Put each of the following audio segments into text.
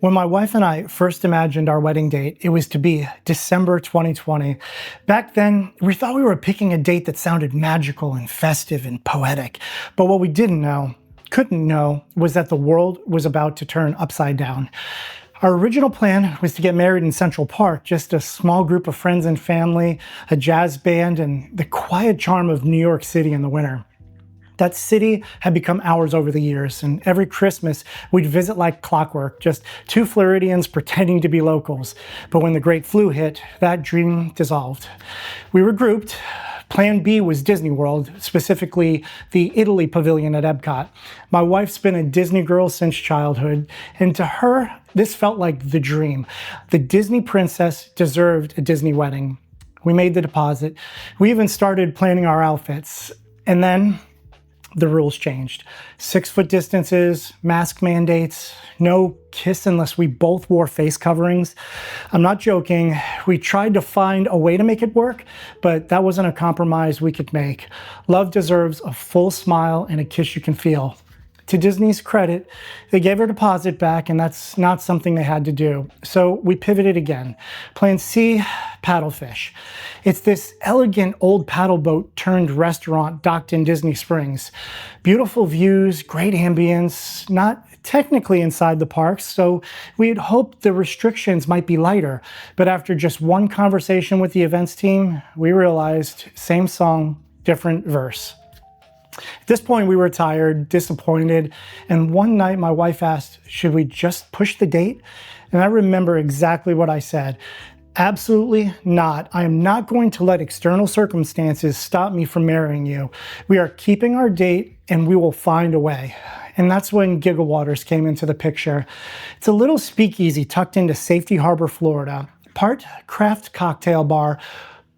When my wife and I first imagined our wedding date, it was to be December 2020. Back then, we thought we were picking a date that sounded magical and festive and poetic. But what we couldn't know, was that the world was about to turn upside down. Our original plan was to get married in Central Park, just a small group of friends and family, a jazz band, and the quiet charm of New York City in the winter. That city had become ours over the years, and every Christmas we'd visit like clockwork, just two Floridians pretending to be locals. But when the Great Flu hit, that dream dissolved. We regrouped. Plan B was Disney World, specifically the Italy pavilion at Epcot. My wife's been a Disney girl since childhood, and to her, this felt like the dream. The Disney princess deserved a Disney wedding. We made the deposit. We even started planning our outfits. And then the rules changed. 6-foot distances, mask mandates, no kiss unless we both wore face coverings. I'm not joking. We tried to find a way to make it work, but that wasn't a compromise we could make. Love deserves a full smile and a kiss you can feel. To Disney's credit, they gave our deposit back, and that's not something they had to do. So we pivoted again. Plan C, paddlefish. It's this elegant old paddle boat turned restaurant docked in Disney Springs. Beautiful views, great ambience, not technically inside the parks, so we had hoped the restrictions might be lighter. But after just one conversation with the events team, we realized same song, different verse. At this point, we were tired, disappointed, and one night my wife asked, should we just push the date? And I remember exactly what I said. Absolutely not. I am not going to let external circumstances stop me from marrying you. We are keeping our date, and we will find a way. And that's when Gigawaters came into the picture. It's a little speakeasy tucked into Safety Harbor, Florida. Part craft cocktail bar,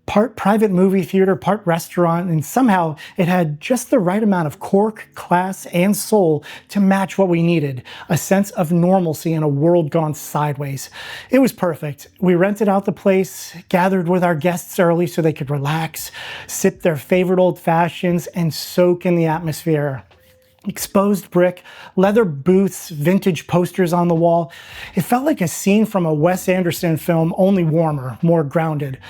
part private movie theater, part restaurant, and somehow it had just the right amount of cork, class, and soul to match what we needed, a sense of normalcy in a world gone sideways. It was perfect. We rented out the place, gathered with our guests early so they could relax, sip their favorite old fashions, and soak in the atmosphere. Exposed brick, leather booths, vintage posters on the wall. It felt like a scene from a Wes Anderson film, only warmer, more grounded.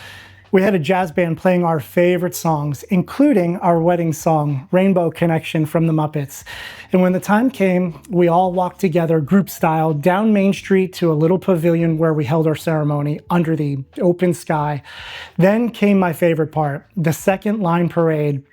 We had a jazz band playing our favorite songs, including our wedding song, Rainbow Connection from the Muppets. And when the time came, we all walked together, group style, down Main Street to a little pavilion where we held our ceremony under the open sky. Then came my favorite part, the second line parade.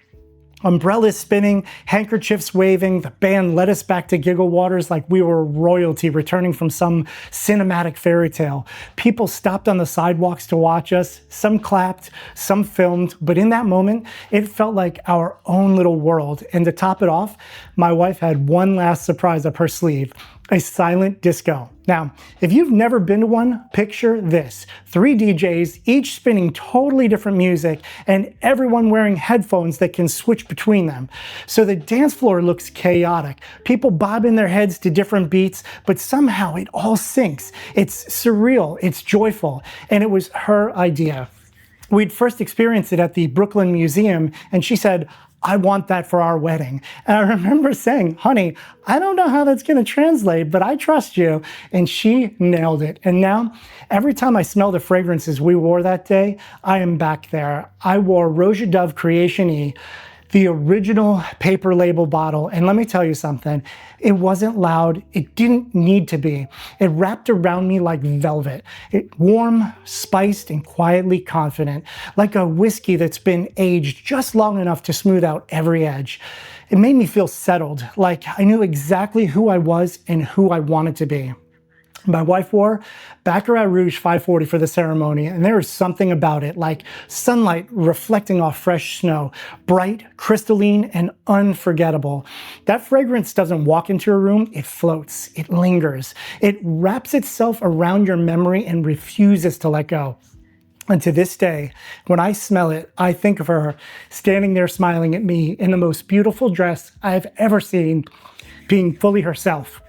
Umbrellas spinning, handkerchiefs waving, the band led us back to Gigawaters like we were royalty returning from some cinematic fairy tale. People stopped on the sidewalks to watch us, some clapped, some filmed, but in that moment, it felt like our own little world. And to top it off, my wife had one last surprise up her sleeve, a silent disco. Now, if you've never been to one, picture this. 3 DJs, each spinning totally different music, and everyone wearing headphones that can switch between them. So the dance floor looks chaotic. People bobbing their heads to different beats, but somehow it all syncs. It's surreal, it's joyful, and it was her idea. We'd first experienced it at the Brooklyn Museum, and she said, I want that for our wedding. And I remember saying, honey, I don't know how that's gonna translate, but I trust you. And she nailed it. And now, every time I smell the fragrances we wore that day, I am back there. I wore Roja Dove Creation E, the original paper label bottle. And let me tell you something, it wasn't loud, it didn't need to be. It wrapped around me like velvet. It warm, spiced, and quietly confident, like a whiskey that's been aged just long enough to smooth out every edge. It made me feel settled, like I knew exactly who I was and who I wanted to be. My wife wore Baccarat Rouge 540 for the ceremony, and there was something about it, like sunlight reflecting off fresh snow, bright, crystalline, and unforgettable. That fragrance doesn't walk into a room, it floats, it lingers. It wraps itself around your memory and refuses to let go. And to this day, when I smell it, I think of her standing there smiling at me in the most beautiful dress I've ever seen, being fully herself.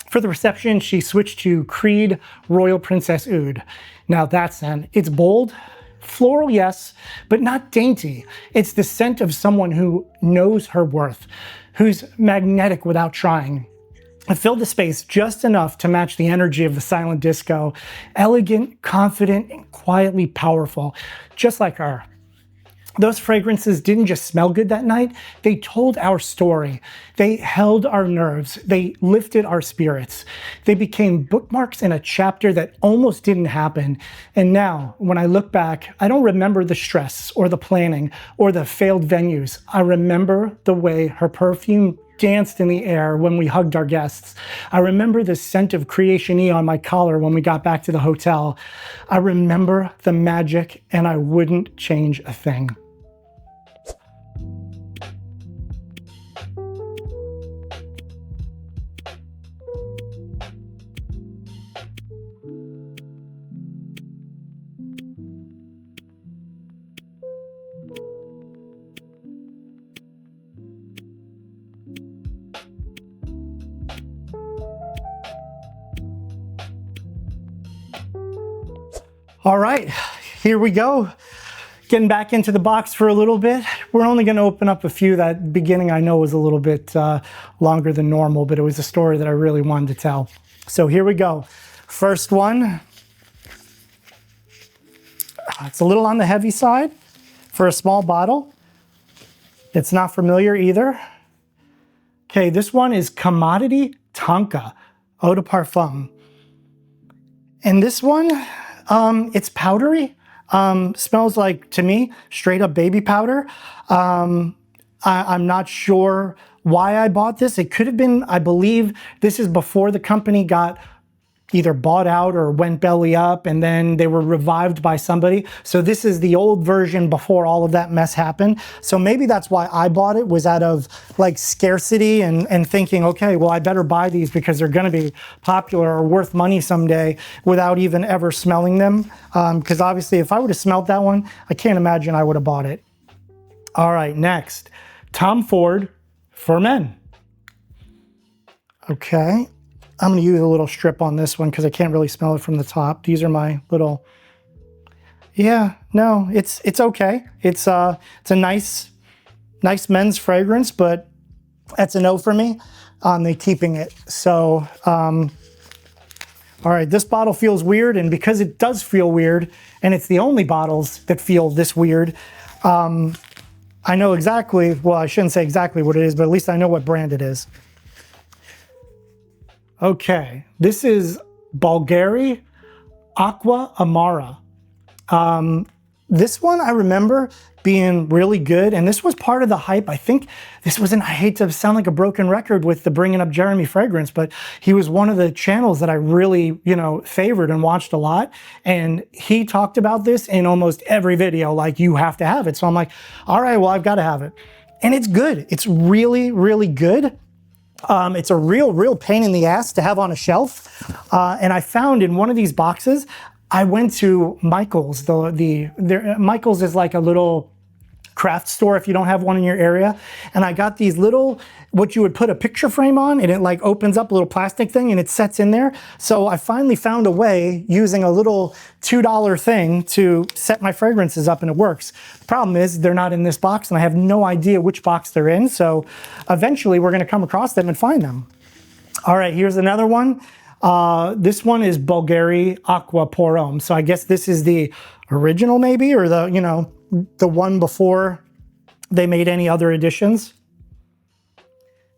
For the reception, she switched to Creed Royal Princess Oud. Now that scent, it's bold, floral, yes, but not dainty. It's the scent of someone who knows her worth, who's magnetic without trying. It filled the space just enough to match the energy of the silent disco. Elegant, confident, and quietly powerful, just like her. Those fragrances didn't just smell good that night, they told our story. They held our nerves, they lifted our spirits. They became bookmarks in a chapter that almost didn't happen. And now, when I look back, I don't remember the stress or the planning or the failed venues. I remember the way her perfume danced in the air when we hugged our guests. I remember the scent of Creation E on my collar when we got back to the hotel. I remember the magic, and I wouldn't change a thing. All right, here we go. Getting back into the box for a little bit. We're only going to open up a few. That beginning I know was a little bit longer than normal, but it was a story that I really wanted to tell. So here we go. First one. It's a little on the heavy side for a small bottle. It's not familiar either. Okay, this one is Commodity Tonka Eau de Parfum. And this one, it's powdery. Smells like, to me, straight up baby powder. I'm not sure why I bought this. It could have been, I believe this is before the company got either bought out or went belly up, and then they were revived by somebody. So this is the old version before all of that mess happened. So maybe that's why I bought it, was out of like scarcity and thinking, okay, well, I better buy these because they're gonna be popular or worth money someday, without even ever smelling them. Because obviously if I would have smelled that one, I can't imagine I would have bought it. All right, next, Tom Ford for Men. Okay. I'm going to use a little strip on this one because I can't really smell it from the top. These are my little, yeah, no, it's okay. It's a nice men's fragrance, but that's a no for me on the keeping it. So, all right, this bottle feels weird, and because it does feel weird, and it's the only bottles that feel this weird, I know exactly, well, I shouldn't say exactly what it is, but at least I know what brand it is. Okay, this is Bvlgari Aqva Amara. This one I remember being really good, and this was part of the hype. I think this was I hate to sound like a broken record with the bringing up Jeremy fragrance, but he was one of the channels that I really, favored and watched a lot. And he talked about this in almost every video, like, you have to have it. So I'm like, all right, well, I've got to have it. And it's good. It's really, really good. It's a real pain in the ass to have on a shelf. And I found in one of these boxes, I went to Michael's. Michael's is like a little craft store if you don't have one in your area. And I got these little, what you would put a picture frame on, and it like opens up a little plastic thing and it sets in there. So I finally found a way using a little $2 thing to set my fragrances up, and it works. The problem is they're not in this box, and I have no idea which box they're in. So eventually we're gonna come across them and find them. All right, here's another one. This one is Bvlgari Aqva pour Homme. So I guess this is the original maybe, or the one before they made any other additions.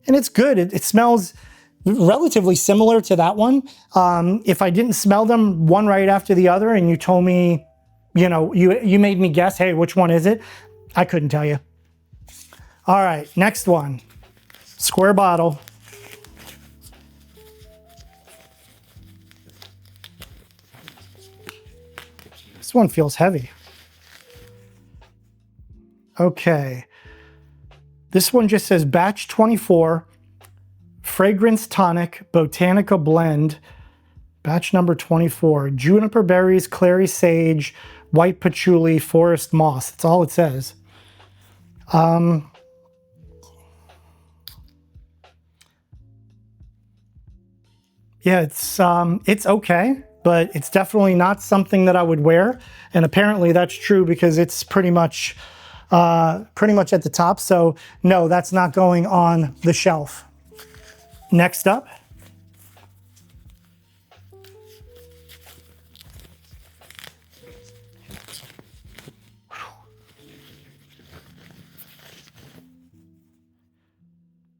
And it's good. It smells relatively similar to that one. If I didn't smell them one right after the other and you told me, you made me guess, hey, which one is it? I couldn't tell you. All right, next one. Square bottle. This one feels heavy. Okay. This one just says batch 24, fragrance tonic, Botanica blend, batch number 24, juniper berries, clary sage, white patchouli, forest moss. That's all it says. Yeah, it's okay, but it's definitely not something that I would wear. And apparently that's true because it's pretty much at the top. So no, that's not going on the shelf. Next up,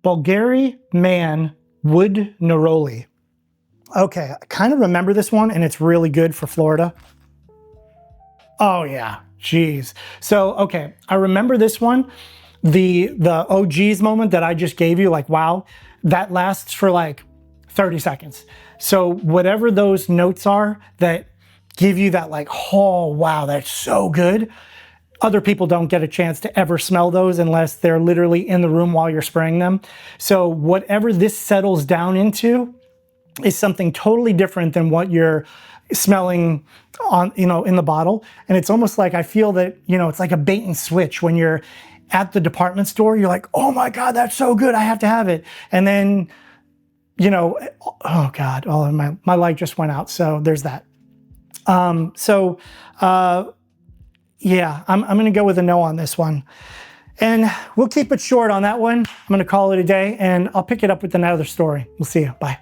Bvlgari Man Wood Neroli. Okay, I kind of remember this one, and it's really good for Florida. Oh yeah, geez. So, okay, I remember this one. The oh geez moment that I just gave you, like, wow, that lasts for like 30 seconds. So whatever those notes are that give you that like, oh wow, that's so good, other people don't get a chance to ever smell those unless they're literally in the room while you're spraying them. So whatever this settles down into is something totally different than what you're smelling on, you know, in the bottle. And it's almost like, I feel that, you know, it's like a bait and switch. When you're at the department store, you're like, oh my God, that's so good, I have to have it. And then, you know, oh God, oh, my light just went out. So there's that. Yeah, I'm gonna go with a no on this one. And we'll keep it short on that one. I'm gonna call it a day, and I'll pick it up with another story. We'll see you, bye.